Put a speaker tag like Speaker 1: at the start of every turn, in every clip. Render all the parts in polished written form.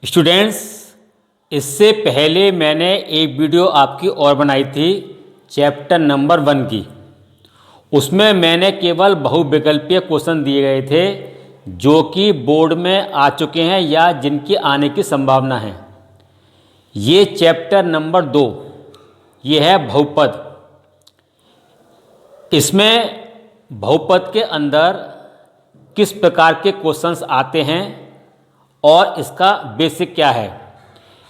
Speaker 1: Students, इससे पहले मैंने एक वीडियो आपकी और बनाई थी चैप्टर नंबर 1 की। उसमें मैंने केवल बहुविकल्पीय क्वेश्चन दिए गए थे जो कि बोर्ड में आ चुके हैं या जिनकी आने की संभावना है। ये चैप्टर नंबर 2 ये है बहुपद। इसमें बहुपद के अंदर किस प्रकार के क्वेश्चंस आते हैं और इसका बेसिक क्या है,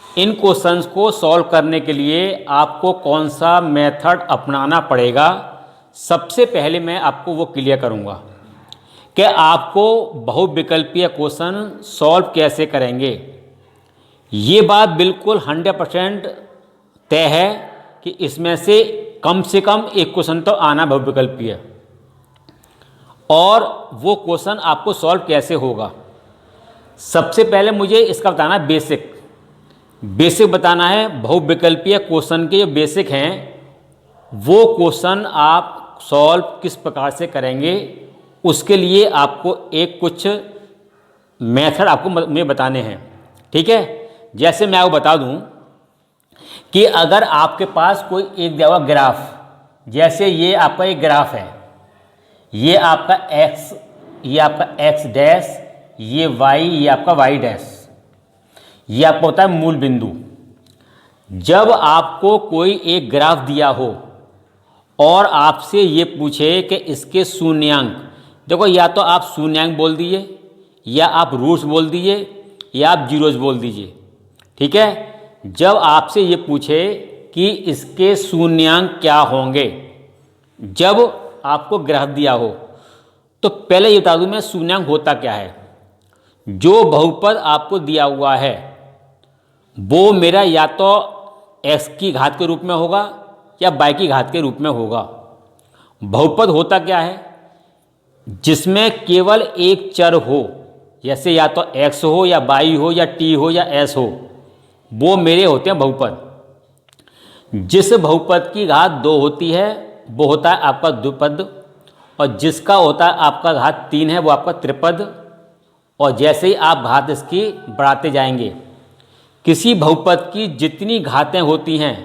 Speaker 1: इन क्वेश्चंस को सॉल्व करने के लिए आपको कौन सा मेथड अपनाना पड़ेगा, सबसे पहले मैं आपको वो क्लियर करूँगा कि आपको बहुविकल्पीय क्वेश्चन सॉल्व कैसे करेंगे। ये बात बिल्कुल 100% तय है कि इसमें से कम एक क्वेश्चन तो आना बहुविकल्पीय, और वो क्वेश्चन आपको सॉल्व कैसे होगा। सबसे पहले मुझे इसका बताना बेसिक बताना है। बहुविकल्पीय क्वेश्चन के जो बेसिक हैं वो क्वेश्चन आप सॉल्व किस प्रकार से करेंगे, उसके लिए आपको कुछ मेथड आपको मुझे बताने हैं। ठीक है, जैसे मैं आपको बता दूं कि अगर आपके पास कोई एक दिया हुआ ग्राफ, जैसे ये आपका एक ग्राफ है, ये आपका x, ये आपका x डैश, ये y, ये आपका y डैश, ये आपका होता है मूल बिंदु। जब आपको कोई एक ग्राफ दिया हो और आपसे ये पूछे कि इसके शून्यांक, देखो या तो आप शून्यांक बोल दीजिए, या आप रूट्स बोल दीजिए, या आप जीरोज बोल दीजिए। ठीक है, जब आपसे ये पूछे कि इसके शून्यांक क्या होंगे, जब आपको ग्राफ दिया हो, तो पहले ये बता दूं मैं शून्यांक होता क्या है। जो बहुपद आपको दिया हुआ है वो मेरा या तो x की घात के रूप में होगा या y की घात के रूप में होगा। बहुपद होता क्या है, जिसमें केवल एक चर हो, जैसे या तो x हो या y हो या t हो या s हो, वो मेरे होते हैं बहुपद। जिस बहुपद की घात 2 होती है वो होता है आपका द्विपद, और जिसका होता है आपका घात 3 है वो आपका त्रिपद। और जैसे ही आप घात इसकी बढ़ाते जाएंगे, किसी बहुपद की जितनी घातें होती हैं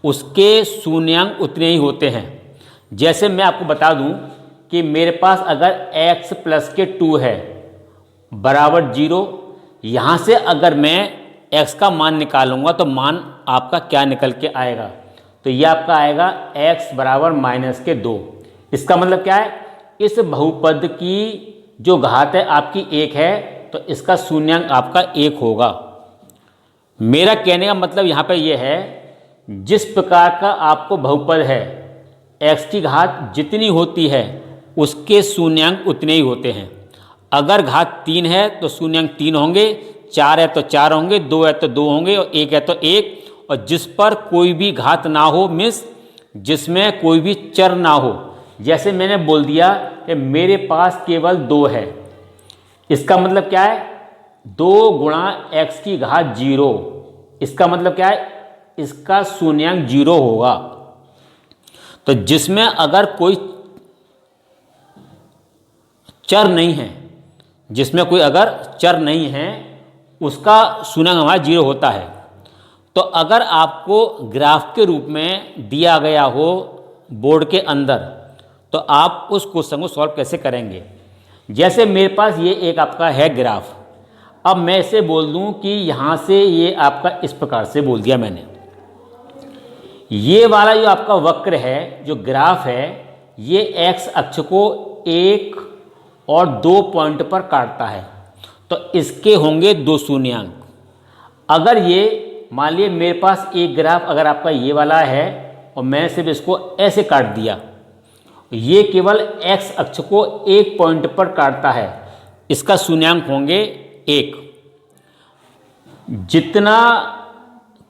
Speaker 1: उसके शून्यांक उतने ही होते हैं। जैसे मैं आपको बता दूं कि मेरे पास अगर x प्लस के 2 है बराबर 0, यहाँ से अगर मैं x का मान निकालूंगा तो मान आपका क्या निकल के आएगा, तो ये आपका आएगा x बराबर -2। इसका मतलब क्या है, इस बहुपद की जो घात है आपकी 1 है तो इसका शून्यांक आपका 1 होगा। मेरा कहने का मतलब यहाँ पे ये है, जिस प्रकार का आपको बहुपद है x की घात जितनी होती है उसके शून्यांक उतने ही होते हैं। अगर घात 3 है तो शून्यांक 3 होंगे, 4 है तो 4 होंगे, 2 है तो 2 होंगे, और 1 है तो 1। और जिस पर कोई भी घात ना हो, मीन्स जिसमें कोई भी चर ना हो, जैसे मैंने बोल दिया कि मेरे पास केवल 2 है, इसका मतलब क्या है 2 गुणा x की घात 0। इसका मतलब क्या है, इसका शून्यांक 0 होगा। तो जिसमें अगर कोई चर नहीं है, जिसमें कोई अगर चर नहीं है उसका शून्यांक हमारा 0 होता है। तो अगर आपको ग्राफ के रूप में दिया गया हो बोर्ड के अंदर, तो आप उस क्वेश्चन को सॉल्व कैसे करेंगे। जैसे मेरे पास ये एक आपका है ग्राफ, अब मैं इसे बोल दूं कि यहाँ से ये आपका इस प्रकार से बोल दिया मैंने, ये वाला जो आपका वक्र है, जो ग्राफ है, ये x अक्ष को 1 और 2 पॉइंट पर काटता है, तो इसके होंगे 2 शून्यांक। अगर ये मान लीजिए मेरे पास एक ग्राफ अगर आपका ये वाला है और मैं सिर्फ इसको ऐसे काट दिया, ये केवल x अक्ष को 1 पॉइंट पर काटता है, इसका शून्यांक होंगे 1। जितना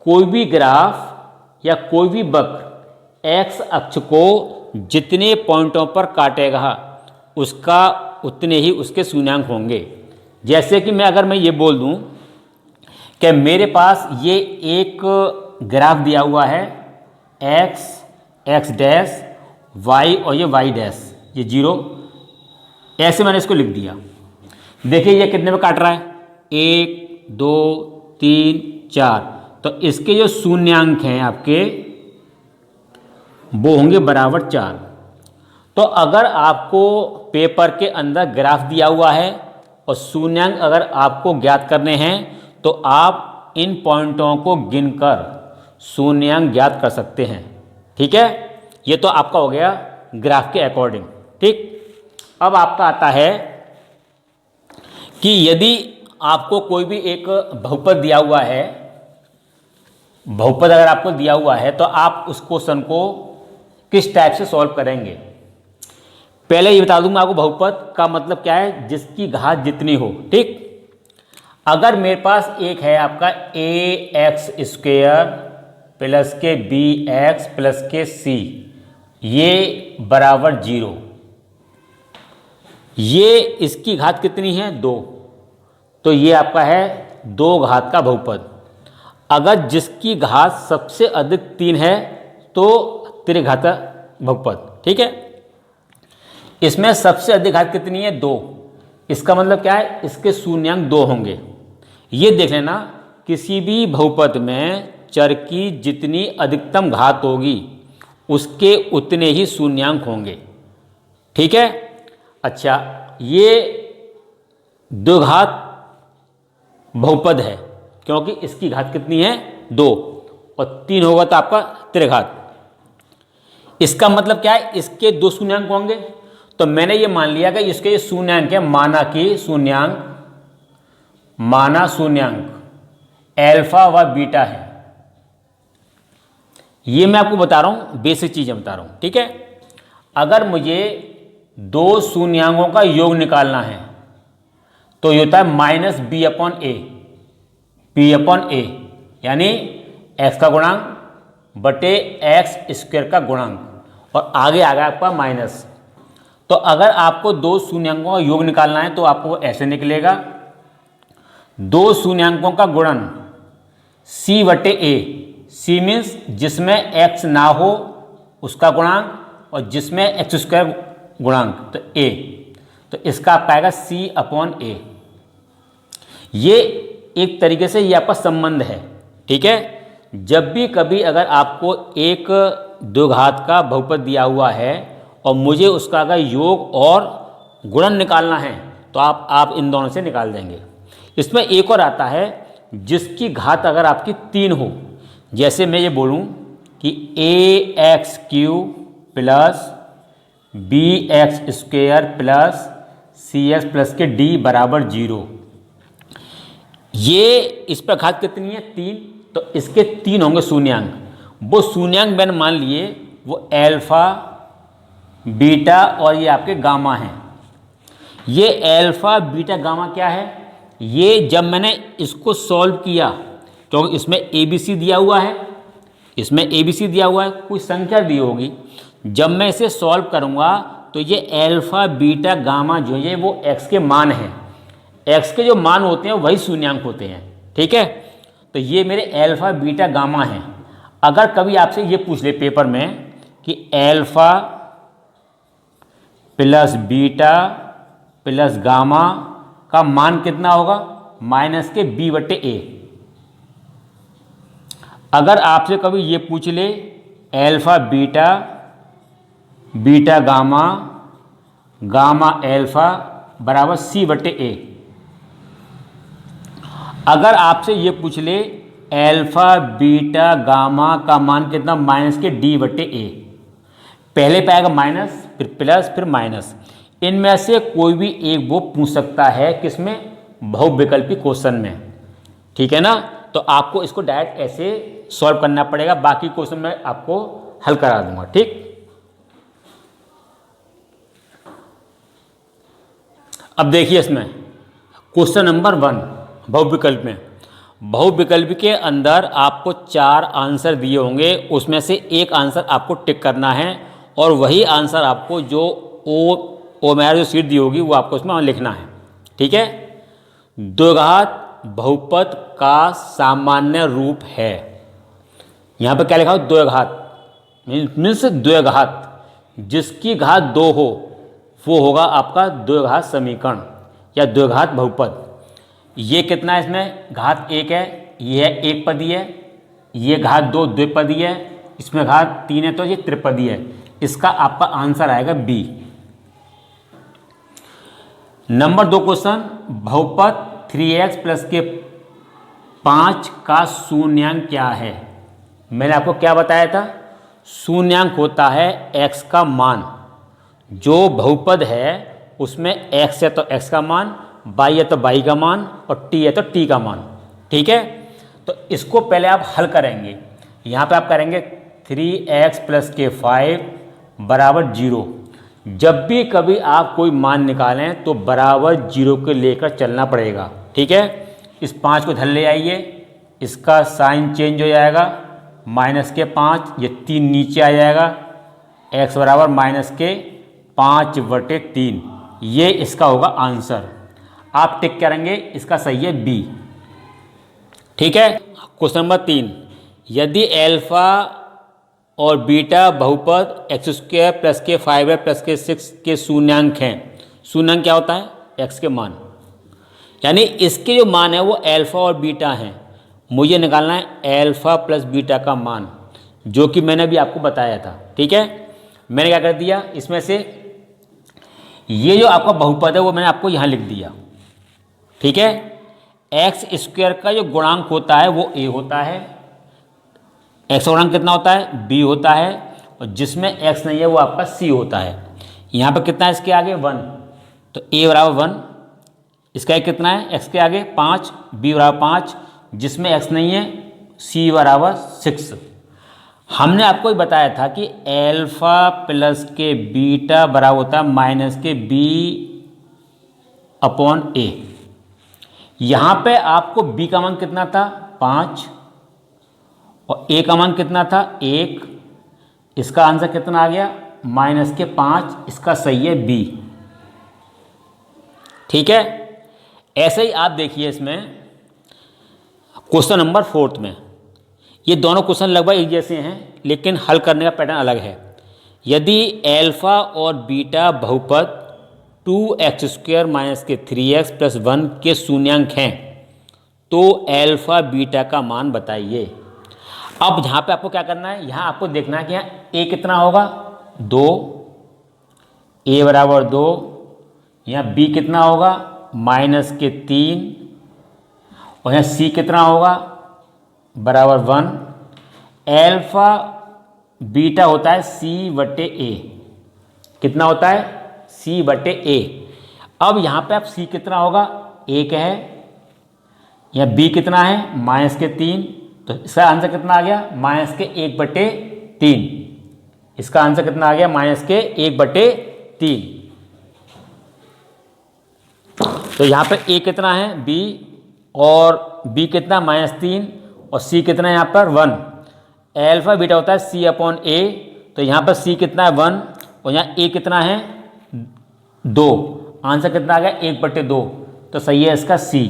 Speaker 1: कोई भी ग्राफ या कोई भी वक्र x अक्ष को जितने पॉइंटों पर काटेगा उसका उतने ही उसके शून्यांक होंगे। जैसे कि अगर मैं ये बोल दूं कि मेरे पास ये एक ग्राफ दिया हुआ है x डैश y और ये y डैश, ये 0, ऐसे मैंने इसको लिख दिया। देखिए ये कितने में काट रहा है, 1 2 3 4, तो इसके जो शून्यांक हैं आपके वो होंगे बराबर 4। तो अगर आपको पेपर के अंदर ग्राफ दिया हुआ है और शून्यांक अगर आपको ज्ञात करने हैं तो आप इन पॉइंटों को गिनकर शून्यांक ज्ञात कर सकते हैं। ठीक है, ये तो आपका हो गया ग्राफ के अकॉर्डिंग। ठीक, अब आपका आता है कि यदि आपको कोई भी एक बहुपद दिया हुआ है, बहुपद अगर आपको दिया हुआ है तो आप उस क्वेश्चन को किस टाइप से सॉल्व करेंगे। पहले ये बता दूं मैं आपको, बहुपद का मतलब क्या है, जिसकी घात जितनी हो। ठीक, अगर मेरे पास एक है आपका ax² प्लस के bx प्लस के c, ये बराबर 0, ये इसकी घात कितनी है 2, तो ये आपका है 2 घात का बहुपद। अगर जिसकी घात सबसे अधिक 3 है तो त्रिघात बहुपद। ठीक है, इसमें सबसे अधिक घात कितनी है 2, इसका मतलब क्या है, इसके शून्यांक 2 होंगे। ये देख लेना, किसी भी बहुपद में चर की जितनी अधिकतम घात होगी उसके उतने ही शून्यांक होंगे। ठीक है, अच्छा, ये द्विघात बहुपद है क्योंकि इसकी घात कितनी है 2 और 3 होगा तो आपका त्रिघात। इसका मतलब क्या है, इसके 2 शून्यांक होंगे। तो मैंने ये मान लिया कि इसके ये शून्यांक है, माना शून्यांक अल्फा व बीटा है। ये मैं आपको बता रहा हूं, बेसिक चीजें बता रहा हूं। ठीक है, अगर मुझे 2 शून्यांकों का योग निकालना है तो ये होता है b/a, यानी x का गुणांक बटे x² का गुणांक और आगे आ गया आपका माइनस। तो अगर आपको 2 शून्यांकों का योग निकालना है तो आपको ऐसे निकलेगा, 2 शून्यांकों का गुणन c/a, c मीन्स जिसमें x ना हो उसका गुणांक और जिसमें x² गुणांक, तो a, तो इसका आपका आएगा c/a। ये एक तरीके से ये आपका संबंध है। ठीक है, जब भी कभी अगर आपको एक द्विघात का बहुपद दिया हुआ है और मुझे उसका अगर योग और गुणन निकालना है तो आप इन दोनों से निकाल देंगे। इसमें एक और आता है, जिसकी घात अगर आपकी 3 हो, जैसे मैं ये बोलूं कि ax³ plus bx² plus cs plus के d बराबर 0, ये इस पर घात कितनी है 3, तो इसके 3 होंगे शून्यांक। वो शून्यांक मैंने मान लिए वो अल्फा, बीटा और ये आपके गामा हैं। ये अल्फा, बीटा, गामा क्या है, ये जब मैंने इसको सॉल्व किया तो इसमें ABC दिया हुआ है, इसमें ABC दिया हुआ है, कोई संख्या दी होगी। जब मैं इसे सॉल्व करूंगा तो ये अल्फा, बीटा, गामा जो है वो x के मान हैं। x के जो मान होते हैं वही शून्यांक होते हैं। ठीक है, तो ये मेरे अल्फा, बीटा, गामा हैं। अगर कभी आपसे ये पूछ ले पेपर में कि alpha plus beta plus gamma का मान कितना होगा, माइनस के b/a। अगर आपसे कभी ये पूछ ले alpha beta, beta gamma, gamma alpha बराबर c/a। अगर आपसे ये पूछ ले अल्फा, बीटा, गामा का मान कितना, माइनस के d/a, पहले पे आएगा माइनस, फिर प्लस, फिर माइनस। इनमें से कोई भी एक वो पूछ सकता है किसमें, बहुविकल्पी क्वेश्चन में। ठीक है ना, तो आपको इसको डायरेक्ट ऐसे सॉल्व करना पड़ेगा, बाकी क्वेश्चन मैं आपको हल करा दूंगा। ठीक, अब देखिए इसमें क्वेश्चन नंबर 1 बहुविकल्प में, बहुविकल्प के अंदर आपको 4 आंसर दिए होंगे, उसमें से एक आंसर आपको टिक करना है और वही आंसर आपको जो मेरा जो सीट दी होगी वो आपको उसमें लिखना है। ठीक है, द्विघात बहुपद का सामान्य रूप है, यहाँ पर क्या लिखा हो, द्विघात मीन्स द्विघात, जिसकी घात 2 हो वो होगा आपका द्विघात समीकरण या द्विघात बहुपद। ये कितना है, इसमें घात 1 है, ये एक पदी है, ये घात 2 द्विपदी है, इसमें घात 3 है तो ये त्रिपदी है। इसका आपका आंसर आएगा बी। नंबर 2 क्वेश्चन, बहुपद 3x प्लस के 5 का शून्यांक क्या है। मैंने आपको क्या बताया था, शून्यांक होता है x का मान। जो बहुपद है उसमें x है तो x का मान, y है तो y का मान और t है तो t का मान। ठीक है, तो इसको पहले आप हल करेंगे। यहाँ पे आप करेंगे 3x प्लस के 5 बराबर 0। जब भी कभी आप कोई मान निकालें तो बराबर 0 के लेकर चलना पड़ेगा। ठीक है, इस 5 को धर ले आइए, इसका साइन चेंज हो जाएगा, माइनस के 5, ये 3 नीचे आ जाएगा, x बराबर माइनस के 5/3। ये इसका होगा आंसर। आप टिक करेंगे, इसका सही है बी। ठीक है, क्वेश्चन नंबर 3, यदि अल्फा और बीटा बहुपद x² प्लस के 5y प्लस के 6 के शून्यांक हैं। शून्यांक क्या होता है, x के मान, यानी इसके जो मान है वो अल्फा और बीटा हैं। मुझे निकालना है अल्फा प्लस बीटा का मान, जो कि मैंने भी आपको बताया था। ठीक है, मैंने क्या कर दिया, इसमें से ये जो आपका बहुपद है वो मैंने आपको यहाँ लिख दिया। ठीक है, x² का जो गुणांक होता है वो a होता है, x का गुणांक कितना होता है, b होता है, और जिसमें x नहीं है वो आपका c होता है। यहाँ पर कितना है इसके आगे 1, तो a बराबर 1, इसका एक कितना है x के आगे 5, b बराबर 5, जिसमें x नहीं है c बराबर 6। हमने आपको बताया था कि अल्फा प्लस के बीटा बराबर होता है माइनस के b/a। यहाँ पे आपको b का मान कितना था 5 और a का मान कितना था 1। इसका आंसर कितना आ गया माइनस के 5, इसका सही है b। ठीक है, ऐसे ही आप देखिए इसमें क्वेश्चन नंबर 4 में, ये दोनों क्वेश्चन लगभग एक जैसे हैं लेकिन हल करने का पैटर्न अलग है। यदि अल्फा और बीटा बहुपद 2x² माइनस के 3x प्लस 1 के शून्यांक हैं तो अल्फा बीटा का मान बताइए। अब यहाँ पे आपको क्या करना है, यहाँ आपको देखना है कि यहाँ a कितना होगा 2, a बराबर 2, यहाँ b कितना होगा माइनस के 3, और यहाँ c कितना होगा बराबर 1। अल्फा बीटा होता है c/a, कितना होता है c/a। अब यहाँ पे आप c कितना होगा 1 है, यहाँ b कितना है माइनस के 3, तो इसका आंसर कितना आ गया माइनस के 1/3। इसका आंसर कितना आ गया माइनस के 1/3। तो यहाँ पे a कितना है b, और b कितना -3, और c कितना है यहाँ पर 1। अल्फा बीटा होता है c/a, तो यहाँ पर c कितना है 1 और यहाँ a कितना है 2। आंसर कितना आ गया 1/2, तो सही है इसका c।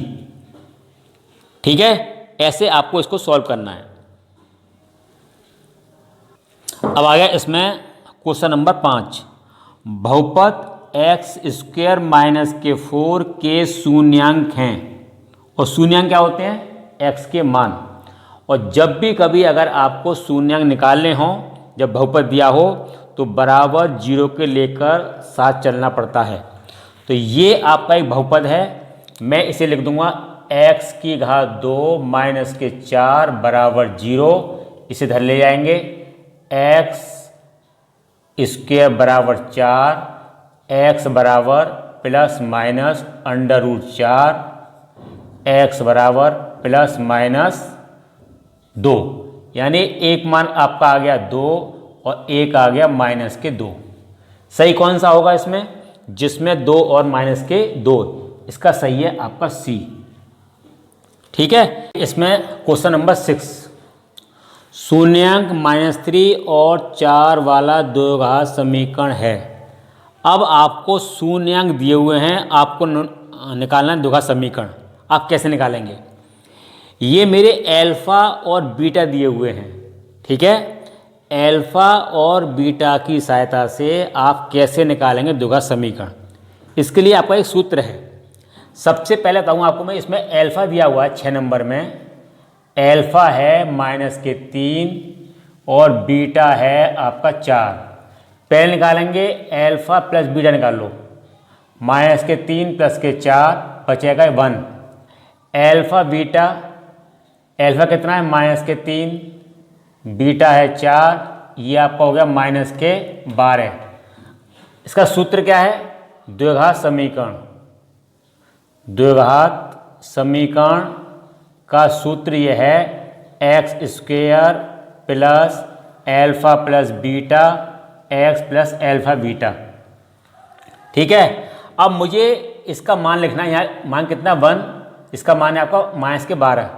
Speaker 1: ठीक है, ऐसे आपको इसको सॉल्व करना है। अब आ गया इसमें क्वेश्चन नंबर 5, बहुपद x² माइनस के 4 के शून्यांक हैं। और शून्यांक क्या होते हैं x के मान। और जब भी कभी अगर आपको शून्यांक निकालने हों, जब बहुपद दिया हो तो बराबर 0 के लेकर साथ चलना पड़ता है। तो ये आपका एक बहुपद है, मैं इसे लिख दूंगा x की घात 2 माइनस के 4 बराबर 0। इसे धर ले जाएंगे, x² बराबर 4, x बराबर प्लस माइनस √4, x बराबर प्लस माइनस 2, यानी एक मान आपका आ गया 2 और एक आ गया माइनस के 2। सही कौन सा होगा इसमें, जिसमें 2 और माइनस के 2, इसका सही है आपका सी। ठीक है, इसमें क्वेश्चन नंबर 6, शून्यांक -3 और 4 वाला द्विघात समीकरण है। अब आपको शून्यांक दिए हुए हैं, आपको निकालना है द्विघात समीकरण। आप कैसे निकालेंगे, ये मेरे अल्फा और बीटा दिए हुए हैं। ठीक है, अल्फा और बीटा की सहायता से आप कैसे निकालेंगे द्विघात समीकरण। इसके लिए आपका एक सूत्र है, सबसे पहले बताऊँ आपको मैं, इसमें एल्फ़ा दिया हुआ है 6 नंबर में, एल्फ़ा है -3 और बीटा है आपका 4। पहले निकालेंगे एल्फ़ा प्लस बीटा निकाल लो, -3 + 4 बचेगा 1। एल्फ़ा बीटा, एल्फ़ा कितना है -3, बीटा है 4, ये आपका हो गया -12। इसका सूत्र क्या है? द्विघात समीकरण। द्विघात समीकरण का सूत्र यह है x² plus alpha plus beta x plus alpha beta. ठीक है, अब मुझे इसका मान लिखना है। यहाँ मान कितना 1, इसका मान है आपका -12।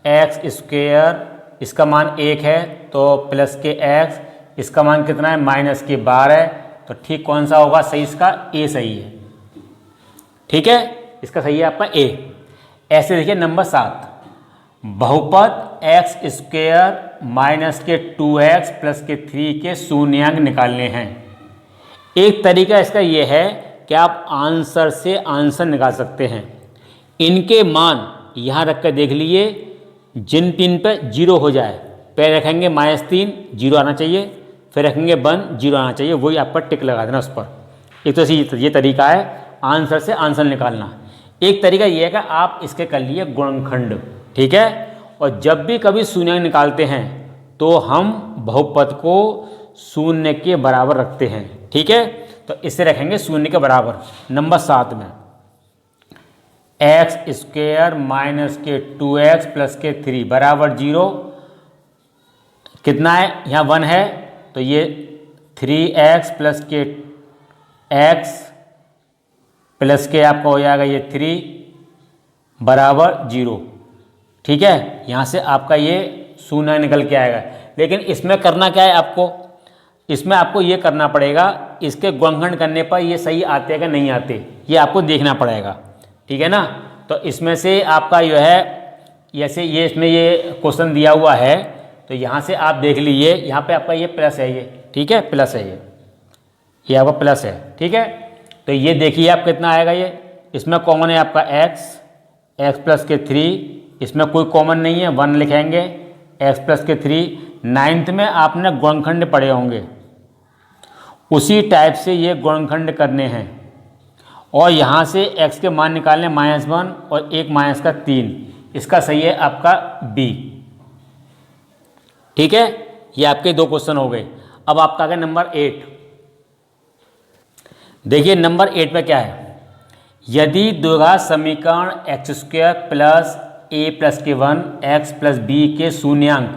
Speaker 1: x², इसका मान 1 है तो प्लस के x, इसका मान कितना है -12। तो ठीक कौन सा होगा सही? इसका a सही है। ठीक है, इसका सही है आपका a। ऐसे देखिए नंबर 7, बहुपद x² माइनस के 2x प्लस के 3 के शून्यांक निकालने हैं। एक तरीका इसका यह है कि आप आंसर से आंसर निकाल सकते हैं। इनके मान यहाँ रख कर देख लीजिए, जिन पिन पे 0 हो जाए, पहले रखेंगे -3 0 आना चाहिए, फिर रखेंगे 1 0 आना चाहिए, वही आपका टिक लगा देना उस पर। एक तो ये तरीका है आंसर से आंसर निकालना। एक तरीका ये है कि आप इसके कर लिए गुणनखंड। ठीक है, और जब भी कभी शून्य निकालते हैं तो हम बहुपद को शून्य के बराबर रखते हैं। ठीक है, तो इसे रखेंगे शून्य के बराबर। नंबर 7 में x² माइनस के 2x प्लस के 3 बराबर 0, कितना है? यहाँ 1 है तो ये 3x प्लस के x प्लस के आपका हो जाएगा ये 3 बराबर 0। ठीक है, यहाँ से आपका ये शून्य निकल के आएगा। लेकिन इसमें करना क्या है आपको? इसमें आपको ये करना पड़ेगा, इसके गुणनखंड करने पर ये सही आते हैं कि नहीं आते, ये आपको देखना पड़ेगा। ठीक है ना, तो इसमें से आपका जो है, जैसे ये इसमें ये क्वेश्चन दिया हुआ है तो यहाँ से आप देख लीजिए, यहाँ पे आपका ये प्लस है, ये ठीक है प्लस है, ये आपका प्लस है। ठीक है, तो ये देखिए आप कितना आएगा, ये इसमें कॉमन है आपका x प्लस के 3, इसमें कोई कॉमन नहीं है, 1 लिखेंगे, x प्लस के 3। 9th में आपने गुणनखंड पढ़े होंगे, उसी टाइप से ये गुणनखंड करने हैं। और यहाँ से x के मान निकालने -1 और 1 माइनस का 3, इसका सही है आपका b। ठीक है, ये आपके 2 क्वेश्चन हो गए। अब आपका आ गया नंबर 8। देखिए नंबर 8 में क्या है, यदि द्विघात समीकरण x² प्लस a प्लस के 1 x प्लस b के शून्यांक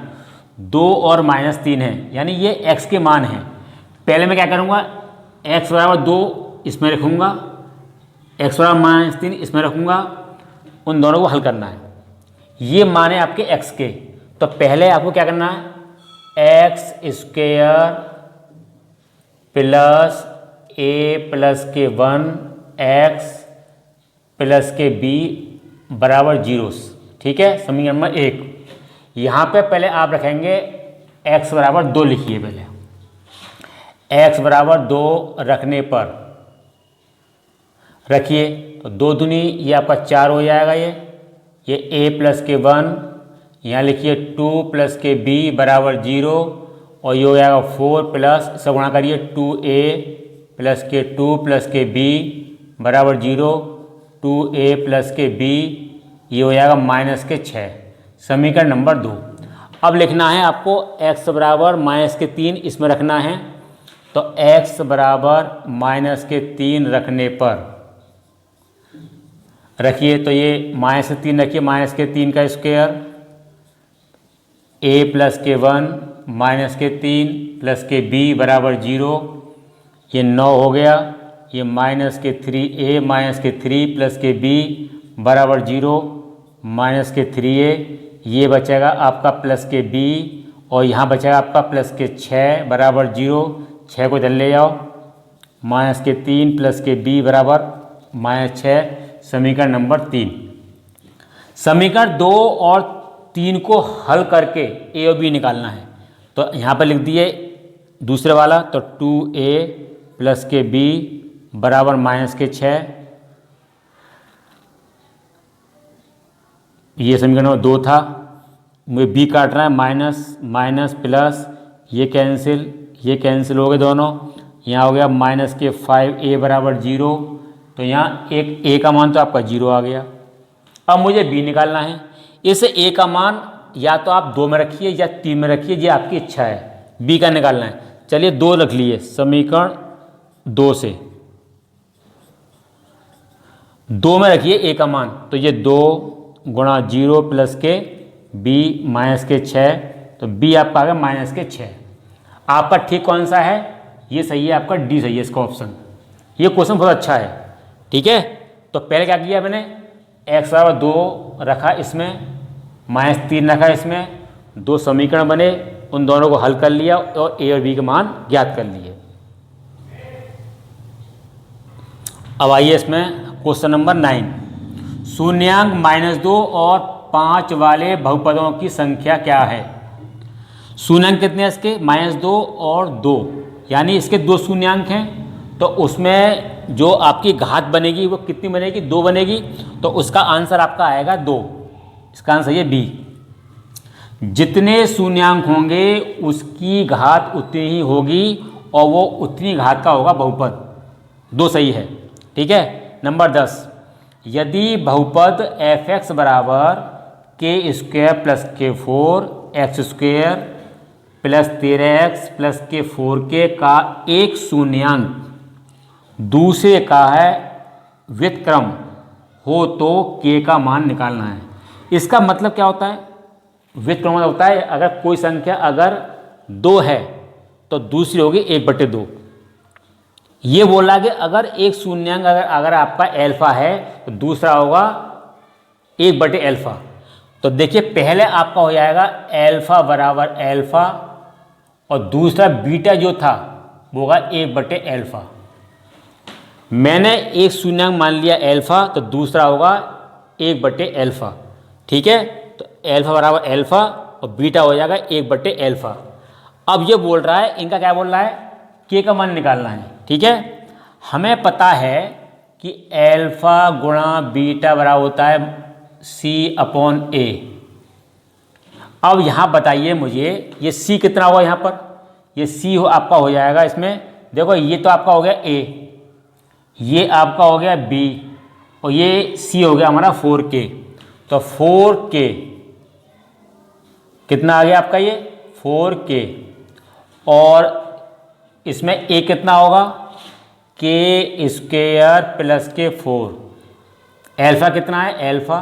Speaker 1: 2 और -3 हैं, यानी ये x के मान हैं। पहले मैं क्या करूँगा, x बराबर 2 इसमें रखूँगा, x बराबर -3 इसमें रखूँगा, उन दोनों को हल करना है। ये मान है आपके x के, तो पहले आपको क्या करना है, x² प्लस a प्लस के 1 x प्लस के b बराबर 0। ठीक है, समीकरण नंबर 1। यहाँ पे पहले आप रखेंगे x बराबर 2 लिखिए, पहले x बराबर 2 रखने पर रखिए तो 2 दूनी ये आपका 4 हो जाएगा। ये a प्लस के 1, यहाँ लिखिए 2 प्लस के b बराबर 0, और ये हो जाएगा 4 प्लस, सब गुणा करिए 2a प्लस के 2 प्लस के b बराबर 0, 2a प्लस के b, ये हो जाएगा -6। समीकरण नंबर 2। अब लिखना है आपको x बराबर -3 इसमें रखना है, तो x बराबर -3 रखने पर रखिए, तो ये -3 रखिए, -3 का स्क्वायर, a प्लस के 1 -3 प्लस के b बराबर 0, ये 9 हो गया। ये -3a -3 प्लस के b बराबर 0, -3a, ये बचेगा आपका प्लस के b, और यहाँ बचेगा आपका प्लस के 6 बराबर 0, 6 को इधर ले जाओ, -3 प्लस के b बराबर -6। समीकरण नंबर 3। समीकरण 2 और 3 को हल करके a और b निकालना है, तो यहाँ पर लिख दिए दूसरे वाला, तो 2a प्लस के b बराबर -6। ये समीकरण नंबर 2 था। मुझे बी काटना है, माइनस माइनस प्लस, ये कैंसिल हो गए दोनों। यहाँ हो गया माइनस के 5a बराबर 0, तो यहाँ एक a का मान तो आपका 0 आ गया। अब मुझे b निकालना है। इस a का मान या तो आप 2 में रखिए या 3 में रखिए, ये आपकी इच्छा है। b का निकालना है, चलिए 2 रख लिए, समीकरण 2 से 2 में रखिए a का मान, तो ये 2 गुणा 0 प्लस के b माइनस के 6, तो b आपका आ गया माइनस के 6। आपका ठीक कौन सा है? ये सही है, आपका डी सही है इसका ऑप्शन। ये क्वेश्चन बहुत अच्छा है, ठीक है। तो पहले क्या किया मैंने, x बराबर 2 रखा इसमें, माइनस 3 रखा इसमें, 2 समीकरण बने, उन दोनों को हल कर लिया और a और b के मान ज्ञात कर लिए। अब आइए इसमें क्वेश्चन नंबर 9, शून्यांक -2 और 5 वाले बहुपदों की संख्या क्या है? शून्यांक कितने हैं इसके? -2 और 2, यानी इसके 2 शून्यांक हैं, तो उसमें जो आपकी घात बनेगी वो कितनी बनेगी? 2 बनेगी, तो उसका आंसर आपका आएगा 2। इसका आंसर ये बी। जितने शून्यांक होंगे उसकी घात उतनी ही होगी और वो उतनी घात का होगा बहुपद। 2 सही है, ठीक है। नंबर 10, यदि बहुपद f(x) बराबर k² plus k4 x² plus 13x plus k4k का एक शून्यांक दूसरे का है व्युत्क्रम हो तो k का मान निकालना है। इसका मतलब क्या होता है? व्युत्क्रम होता है अगर कोई संख्या अगर 2 है तो दूसरी होगी 1/2। ये बोला कि अगर एक शून्यांक अगर आपका एल्फा है तो दूसरा होगा 1/α। तो देखिए पहले आपका हो जाएगा एल्फा बराबर एल्फा और दूसरा बीटा जो था वो होगा 1/α। मैंने एक शून्यांक मान लिया एल्फा, तो दूसरा होगा 1/α, ठीक है। तो एल्फा बराबर एल्फा और बीटा हो जाएगा 1/α। अब ये बोल रहा है, इनका क्या बोल रहा है? के का मान निकालना है, ठीक है। हमें पता है कि एल्फा गुणा बीटा बराबर होता है c/a। अब यहाँ बताइए मुझे ये c कितना होगा? यहाँ पर ये c आपका हो जाएगा इसमें, देखो ये तो आपका हो गया a, ये आपका हो गया b और ये c हो गया हमारा 4k। तो 4k कितना आ गया आपका? ये 4k और इसमें a कितना होगा? k² plus k4। एल्फा कितना है? एल्फा।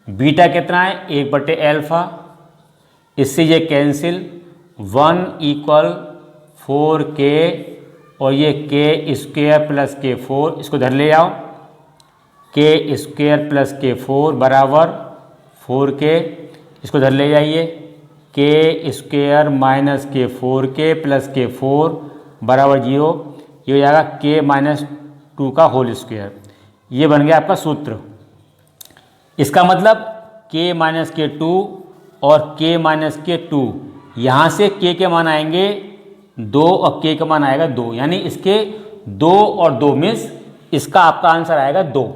Speaker 1: बीटा कितना है? 1/α। इससे ये कैंसिल, 1 = 4k और ये k² प्लस k4, इसको धर ले जाओ, k² प्लस k4 बराबर 4k, इसको धर ले जाइए, k² minus k4k plus k4 बराबर 0। ये हो जाएगा k-2 का होल स्क्वायर। ये बन गया आपका सूत्र। इसका मतलब k-2 और k-2, यहाँ से k के मान आएंगे 2 और k का मान आएगा 2, यानी इसके 2 और 2 मिस इसका आपका आंसर आएगा 2।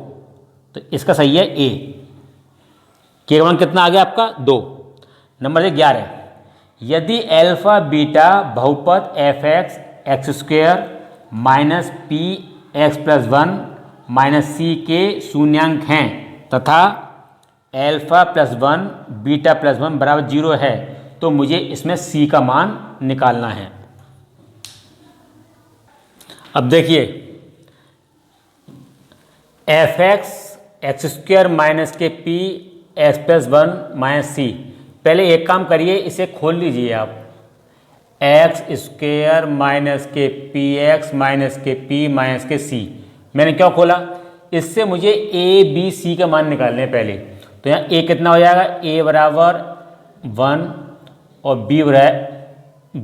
Speaker 1: तो इसका सही है a। k का मान कितना आ गया आपका? 2। नंबर 11, यदि एल्फा बीटा बहुपद f(x) x² minus p(x+1) minus c के शून्यांक हैं तथा α+1 β+1 बराबर 0 है, तो मुझे इसमें c का मान निकालना है। अब देखिए f(x) x² माइनस के p(x+1) माइनस c। पहले एक काम करिए, इसे खोल लीजिए आप, x² माइनस के px माइनस के p माइनस के c। मैंने क्या खोला? इससे मुझे a b c का मान निकालने हैं पहले। तो यहाँ a कितना हो जाएगा? a बराबर 1 और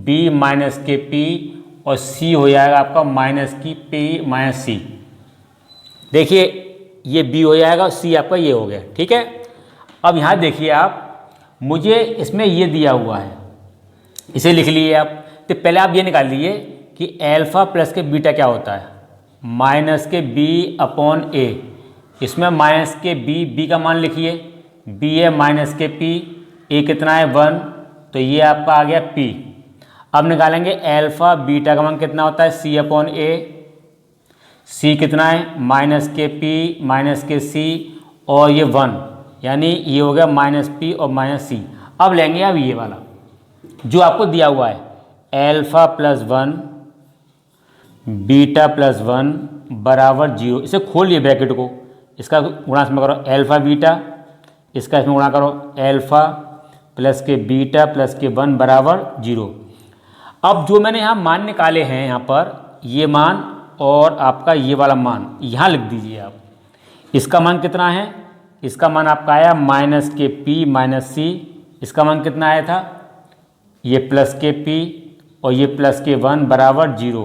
Speaker 1: b माइनस के p और c हो जाएगा आपका माइनस की p माइनस c। देखिए ये b हो जाएगा, c आपका ये हो गया, ठीक है। अब यहाँ देखिए आप, मुझे इसमें ये दिया हुआ है, इसे लिख लिए आप। तो पहले आप ये निकाल लीजिए कि एल्फा प्लस के बीटा क्या होता है? माइनस के b/a। इसमें माइनस के b का मान लिखिए, बी ए माइनस के पी, ए कितना है 1, तो ये आपका आ गया पी। अब निकालेंगे एल्फा बीटा का मान कितना होता है सी अपॉन ए, सी कितना है माइनस के पी माइनस के सी और ये 1, यानी ये हो गया माइनस पी और माइनस सी। अब लेंगे अब ये वाला जो आपको दिया हुआ है एल्फा प्लस 1 बीटा प्लस 1 बराबर 0। इसे खोलिए ब्रैकेट को, इसका गुणा इसमें करो एल्फा बीटा, इसका इसमें गुणा करो एल्फा प्लस के बीटा प्लस के 1 बराबर 0। अब जो मैंने यहाँ मान निकाले हैं यहाँ पर ये मान और आपका ये वाला मान यहाँ लिख दीजिए आप। इसका मान कितना है, इसका मान आपका आया माइनस के पी माइनस सी, इसका मान कितना आया था ये प्लस के पी और ये प्लस के 1 बराबर 0।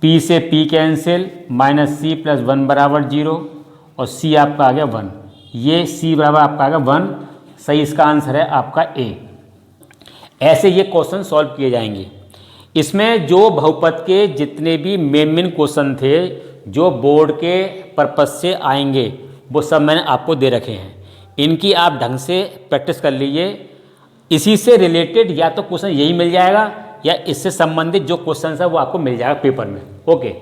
Speaker 1: पी से P cancel, minus C plus 1 बराबर 0 और सी आपका आ गया 1। ये सी बराबर आपका आ गया 1, सही इसका आंसर है आपका ए। ऐसे ये क्वेश्चन सॉल्व किए जाएंगे। इसमें जो बहुपद के जितने भी मेन क्वेश्चन थे जो बोर्ड के पर्पज से आएंगे वो सब मैंने आपको दे रखे हैं। इनकी आप ढंग से प्रैक्टिस कर लीजिए। इसी से रिलेटेड या तो क्वेश्चन यही मिल जाएगा या इससे संबंधित जो क्वेश्चन है वो आपको मिल जाएगा पेपर में। ओके।